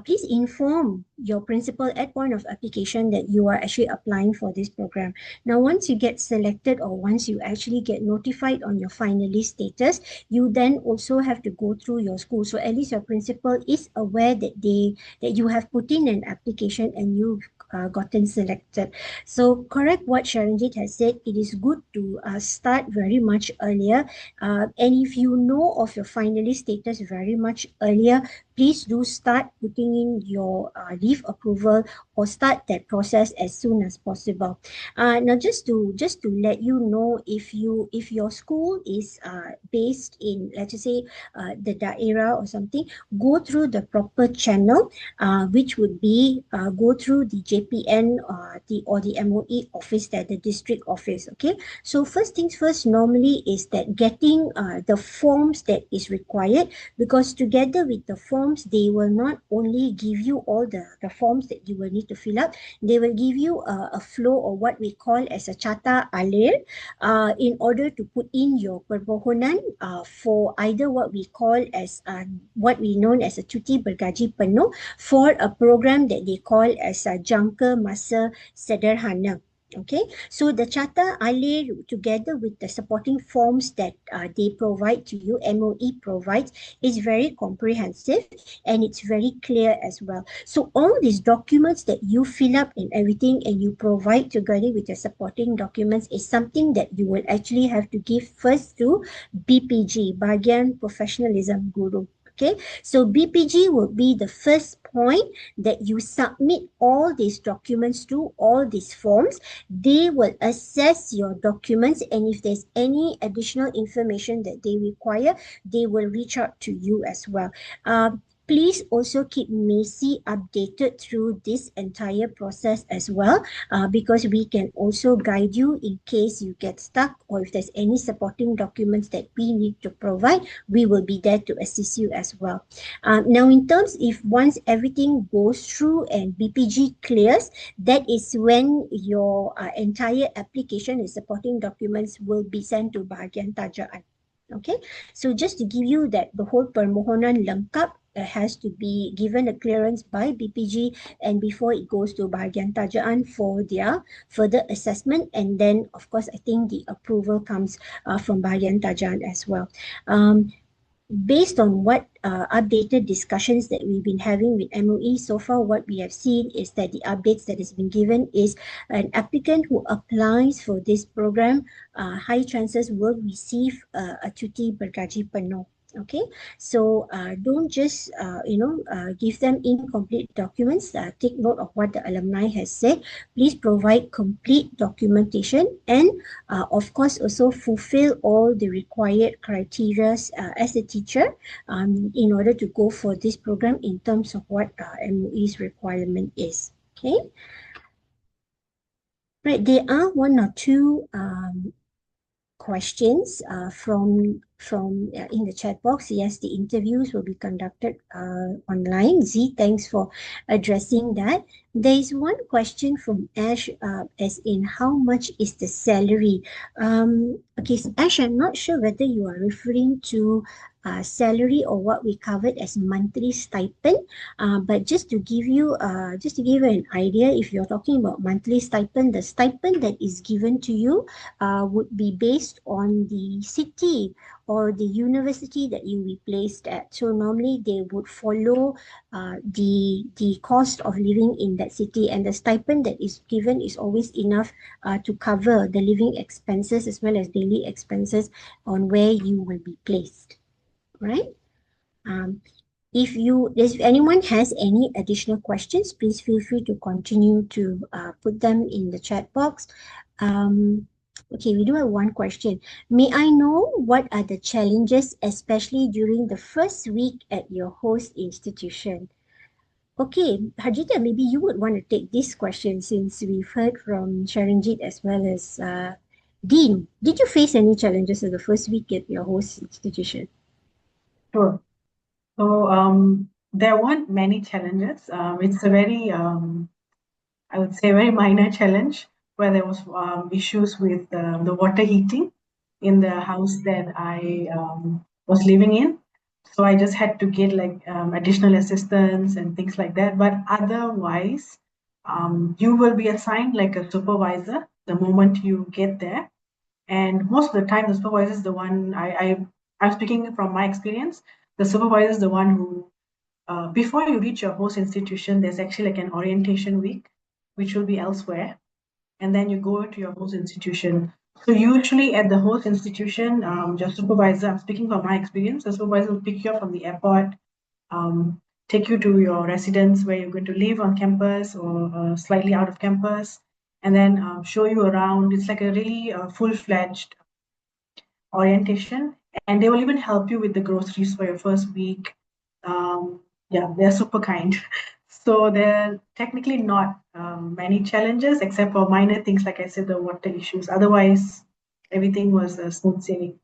please inform your principal at point of application that you are actually applying for this program. Now, once you get selected, or once you actually get notified on your finalist status, you then also have to go through your school. So at least your principal is aware that you have put in an application and you've gotten selected. So correct what Sharanjit has said. It is good to start very much earlier. And if you know of your finalist status very much earlier, please do start putting in your leave approval, or start that process as soon as possible. Now, just to let you know, if your school is based in, let's just say, the daerah or something, go through the proper channel, which would be go through the JPN or the MOE office, that the district office. Okay. So first things first, normally, is that getting the forms that is required, because together with the forms, they will not only give you all the forms that you will need to fill up, they will give you a flow, or what we call as a carta alir, in order to put in your permohonan for either what we call as what we known as a cuti bergaji penuh, for a program that they call as a jangka masa sederhana. Okay, so the Carta Alir, together with the supporting forms that they provide to you, MOE provides, is very comprehensive, and it's very clear as well. So all these documents that you fill up and everything, and you provide together with your supporting documents, is something that you will actually have to give first to BPG, Bagian Professionalism Guru. Okay, so BPG will be the first point that you submit all these documents to, all these forms. They will assess your documents, and if there's any additional information that they require, they will reach out to you as well. Please also keep MACEE updated through this entire process as well, because we can also guide you in case you get stuck, or if there's any supporting documents that we need to provide, we will be there to assist you as well. Now, in terms, if once everything goes through and BPG clears, that is when your entire application and supporting documents will be sent to bahagian tajaan. Okay, so just to give you that the whole permohonan lengkap has to be given a clearance by BPG, and before it goes to bahagian tajaan for their further assessment, and then of course I think the approval comes from bahagian tajaan as well. Based on what updated discussions that we've been having with MOE so far, what we have seen is that the updates that has been given is an applicant who applies for this program, high chances will receive a cuti bergaji penuh. Okay, so don't just give them incomplete documents. Take note of what the alumni has said. Please provide complete documentation, and of course also fulfill all the required criteria as a teacher in order to go for this program in terms of what MOE's requirement is. Okay, right, there are one or two questions from in the chat box. Yes, the interviews will be conducted online. Z, thanks for addressing that. There is one question from Ash, as in how much is the salary? Okay, so Ash, I'm not sure whether you are referring to salary or what we covered as monthly stipend. But just to give you an idea, if you're talking about monthly stipend, the stipend that is given to you would be based on the city or the university that you be placed at. So normally they would follow the cost of living in that city, and the stipend that is given is always enough to cover the living expenses as well as daily expenses on where you will be placed, right? If anyone has any additional questions, please feel free to continue to put them in the chat box. Okay, we do have one question. May I know what are the challenges, especially during the first week at your host institution? Okay, Harjita, maybe you would want to take this question since we've heard from Sharanjit as well as Dean. Did you face any challenges in the first week at your host institution? Sure. So there weren't many challenges. It's a very, I would say, very minor challenge where there was issues with the water heating in the house that I was living in. So I just had to get like additional assistance and things like that. But otherwise, you will be assigned like a supervisor the moment you get there. And most of the time, the supervisor is the one I'm speaking from my experience. The supervisor is the one who, before you reach your host institution, there's actually like an orientation week, which will be elsewhere. And then you go to your host institution. So usually at the host institution, your supervisor, I'm speaking from my experience, the supervisor will pick you up from the airport, take you to your residence where you're going to live on campus or slightly out of campus, and then show you around. It's like a really full-fledged orientation, and they will even help you with the groceries for your first week. Yeah, they're super kind. So there are technically not many challenges except for minor things, like I said, the water issues. Otherwise, everything was smooth sailing.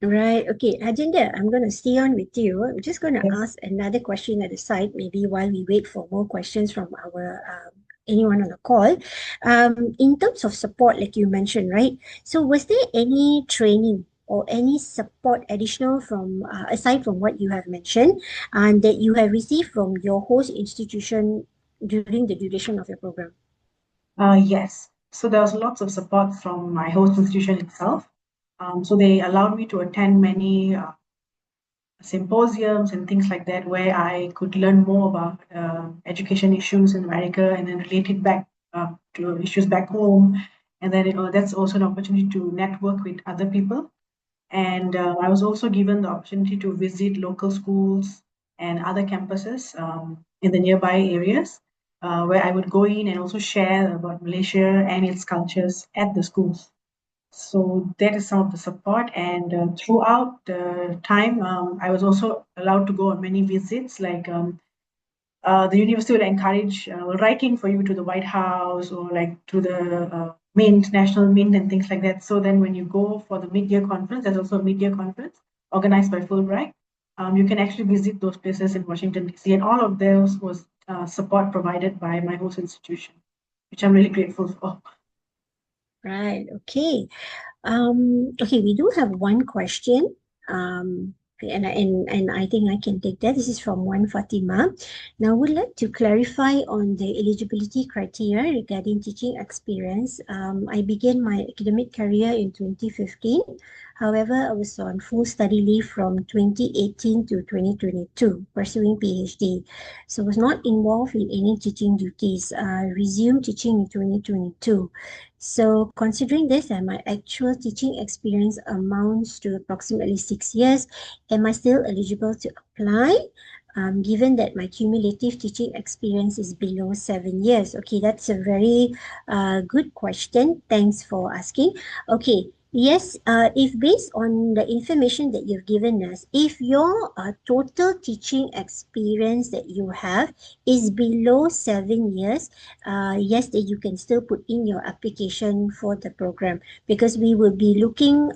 Right. Okay, Ajinda, I'm going to stay on with you. I'm just going to Yes. ask another question at the side, maybe while we wait for more questions from our anyone on the call. In terms of support, like you mentioned, right? So was there any training or any support additional from aside from what you have mentioned, and that you have received from your host institution during the duration of your program? Yes. So there was lots of support from my host institution itself. So they allowed me to attend many symposiums and things like that, where I could learn more about education issues in America and then relate it back to issues back home. And then that's also an opportunity to network with other people. And I was also given the opportunity to visit local schools and other campuses in the nearby areas, where I would go in and also share about Malaysia and its cultures at the schools. So that is some of the support. And throughout the time, I was also allowed to go on many visits, like the university will encourage writing for you to the White House or like to the Mint, National Mint, and things like that. So then when you go for the mid-year conference, there's also a mid-year conference organized by Fulbright. You can actually visit those places in Washington, D.C. And all of those was support provided by my host institution, which I'm really grateful for. Right. Okay. Okay, we do have one question. And I think I can take that. This is from one Fatima. Now, I would like to clarify on the eligibility criteria regarding teaching experience. I began my academic career in 2015. However, I was on full study leave from 2018 to 2022, pursuing PhD. So I was not involved in any teaching duties. I resumed teaching in 2022. So considering this and my actual teaching experience amounts to approximately 6 years, am I still eligible to apply? Given that my cumulative teaching experience is below 7 years. Okay, that's a very good question. Thanks for asking. Okay, yes, if based on the information that you've given us, if your total teaching experience that you have is below 7 years, yes, that you can still put in your application for the program, because we will be looking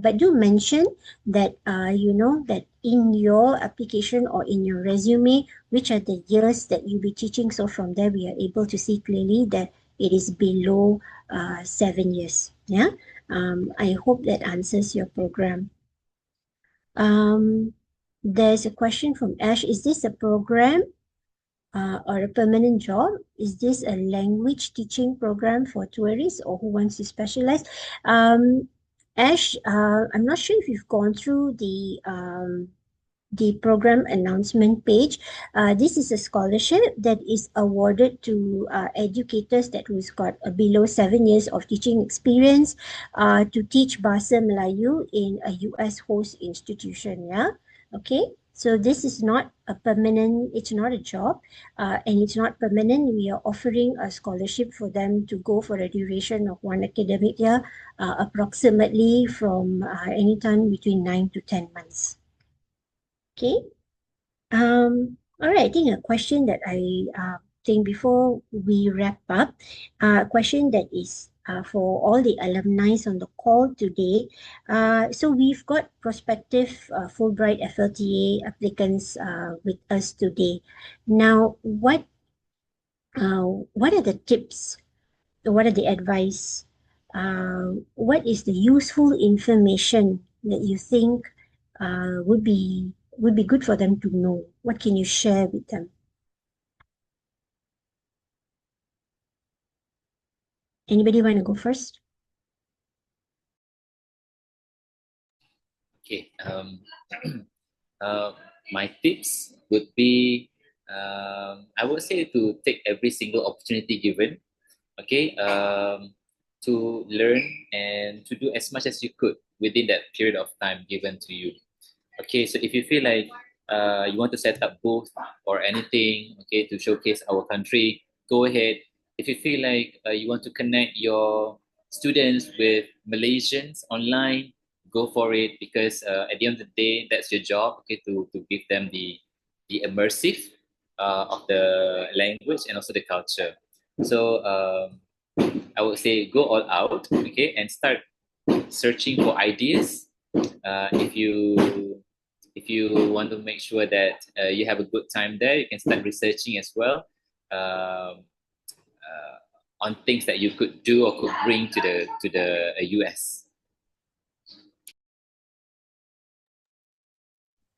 but do mention that that in your application or in your resume, which are the years that you'll be teaching. So from there, we are able to see clearly that it is below 7 years. Yeah. I hope that answers your program. There's a question from Ash. Is this a program or a permanent job? Is this a language teaching program for tourists or who wants to specialize? Ash, I'm not sure if you've gone through the program announcement page. This is a scholarship that is awarded to educators that who's got below 7 years of teaching experience to teach Bahasa Melayu in a US host institution. Yeah. Okay. So this is not a permanent, it's not a job, and it's not permanent. We are offering a scholarship for them to go for a duration of one academic year, approximately from anytime between 9 to 10 months. Okay. All right. I think a question that I think before we wrap up, a question that is for all the alumni on the call today. So we've got prospective Fulbright FLTA applicants with us today. Now, what are the tips? What are the advice? What is the useful information that you think would be good for them to know? What can you share with them? Anybody want to go first? Okay. My tips would be, I would say to take every single opportunity given, okay, to learn and to do as much as you could within that period of time given to you. Okay, so if you feel like you want to set up booth or anything, okay, to showcase our country, go ahead. If you feel like you want to connect your students with Malaysians online, go for it, because at the end of the day, that's your job, okay, to give them the immersive of the language and also the culture. So I would say go all out, okay, and start searching for ideas. If you want to make sure that you have a good time there, you can start researching as well on things that you could do or could bring to the US.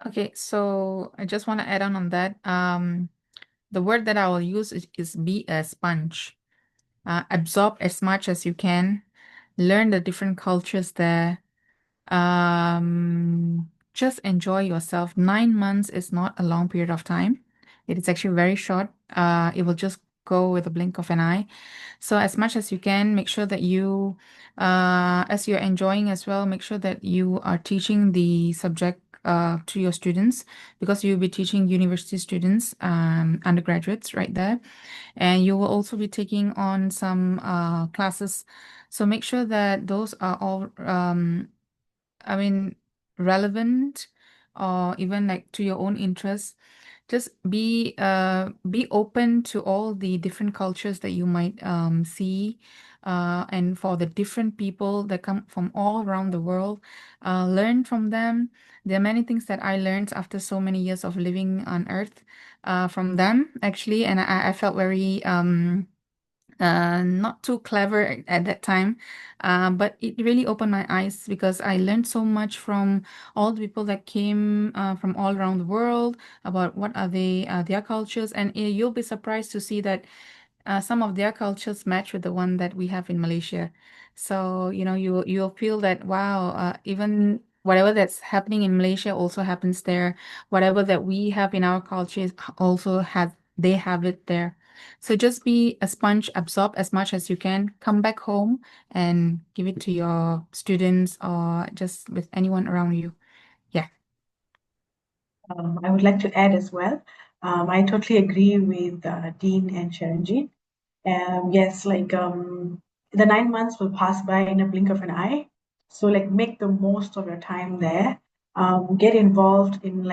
Okay, so I just want to add on that. The word that I will use is be a sponge. Absorb as much as you can. Learn the different cultures there. Just enjoy yourself. 9 months is not a long period of time. It is actually very short. It will just go with a blink of an eye. So as much as you can, make sure that you, as you're enjoying as well, make sure that you are teaching the subject to your students, because you'll be teaching university students, undergraduates right there, and you will also be taking on some classes. So make sure that those are all, I mean, relevant, or even like to your own interests. Just be open to all the different cultures that you might see, and for the different people that come from all around the world, learn from them. There are many things that I learned after so many years of living on Earth, from them actually, and I felt very not too clever at that time, but it really opened my eyes, because I learned so much from all the people that came from all around the world about what are their cultures, and you'll be surprised to see that some of their cultures match with the one that we have in Malaysia. So, you'll feel that, wow, even whatever that's happening in Malaysia also happens there. Whatever that we have in our cultures also they have it there. So just be a sponge, absorb as much as you can, come back home and give it to your students or just with anyone around you. Yeah. I would like to add as well. I totally agree with Dean and Sharanjit. Yes, the 9 months will pass by in a blink of an eye. So make the most of your time there. Get involved in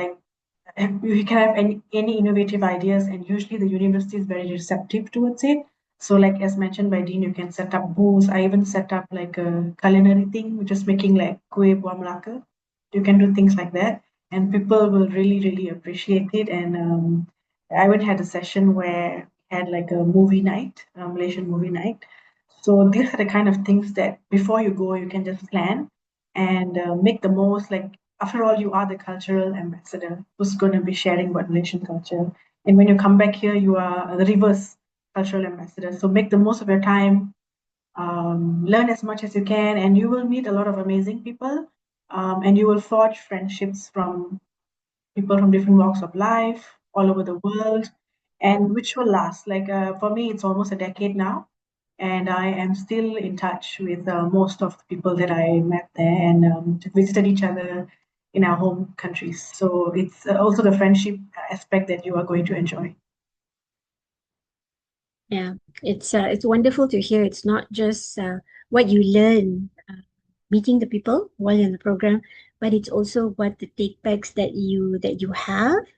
you can have any innovative ideas, and usually the university is very receptive towards it. So as mentioned by Dean, you can set up booths. I even set up like a culinary thing, which is making like kue buah Melaka. You can do things like that, and people will really, really appreciate it. And I even had a session where we had like a movie night, a Malaysian movie night. So these are the kind of things that before you go, you can just plan and make the most. After all, you are the cultural ambassador who's going to be sharing about Malaysian culture. And when you come back here, you are the reverse cultural ambassador. So make the most of your time, learn as much as you can, and you will meet a lot of amazing people, and you will forge friendships from people from different walks of life all over the world, and which will last. For me, it's almost a decade now, and I am still in touch with most of the people that I met there, and visited each other in our home countries. So it's also the friendship aspect that you are going to enjoy. Yeah, it's wonderful to hear. It's not just what you learn meeting the people while in the program, but it's also what the takebacks that you have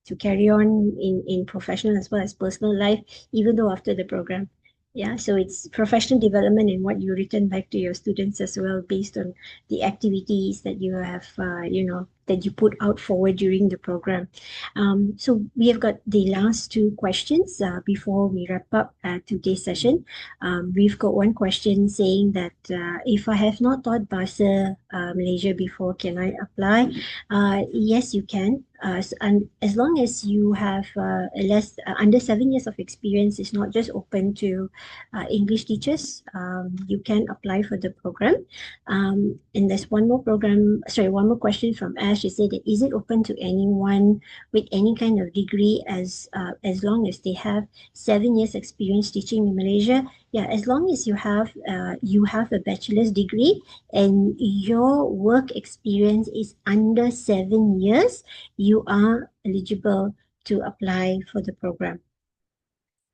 to carry on in professional as well as personal life, even though after the program. Yeah, so it's professional development and what you return back to your students as well, based on the activities that you have, that you put out forward during the program. So we have got the last two questions before we wrap up today's session. We've got one question saying that if I have not taught Bahasa Malaysia before, can I apply? Yes, you can. And as long as you have under 7 years of experience, it's not just open to English teachers. You can apply for the program. And there's one more question from Ash. She said, is it open to anyone with any kind of degree as long as they have 7 years experience teaching in Malaysia? Yeah, as long as you have a bachelor's degree and your work experience is under 7 years, you are eligible to apply for the program.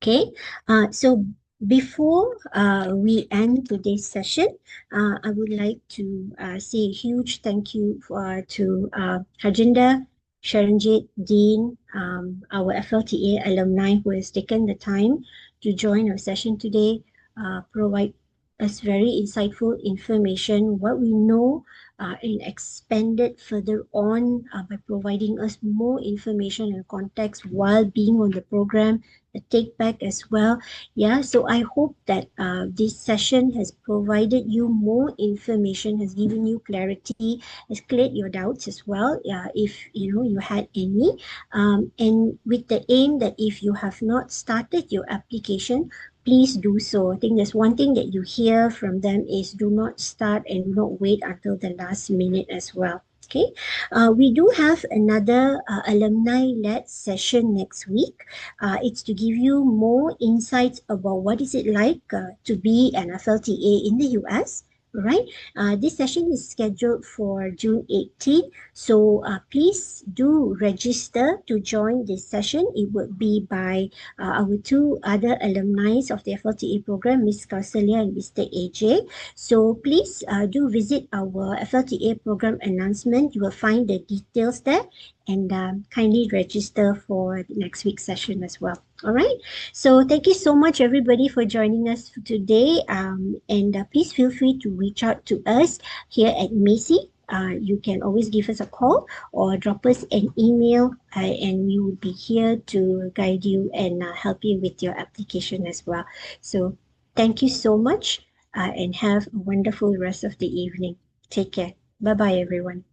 Okay, so before we end today's session, I would like to say a huge thank you to Harjinder, Sharanjit, Dean, our FLTA alumni who has taken the time to join our session today, provide us very insightful information, what we know, and expand it further on by providing us more information and context while being on the program, the take back as well. Yeah, so I hope that this session has provided you more information, has given you clarity, has cleared your doubts as well, if you had any, and with the aim that if you have not started your application, please do so. I think there's one thing that you hear from them is do not start and do not wait until the last minute as well. Okay, we do have another alumni-led session next week. It's to give you more insights about what is it like to be an FLTA in the US. Right, this session is scheduled for June 18th. So please do register to join this session. It would be by our two other alumni of the FLTA program, Ms. Kausalya and Mr. AJ. So please do visit our FLTA program announcement. You will find the details there, and kindly register for the next week's session as well. All right. So thank you so much, everybody, for joining us today. And please feel free to reach out to us here at MACEE. You can always give us a call or drop us an email, and we will be here to guide you and help you with your application as well. So thank you so much, and have a wonderful rest of the evening. Take care. Bye bye, everyone.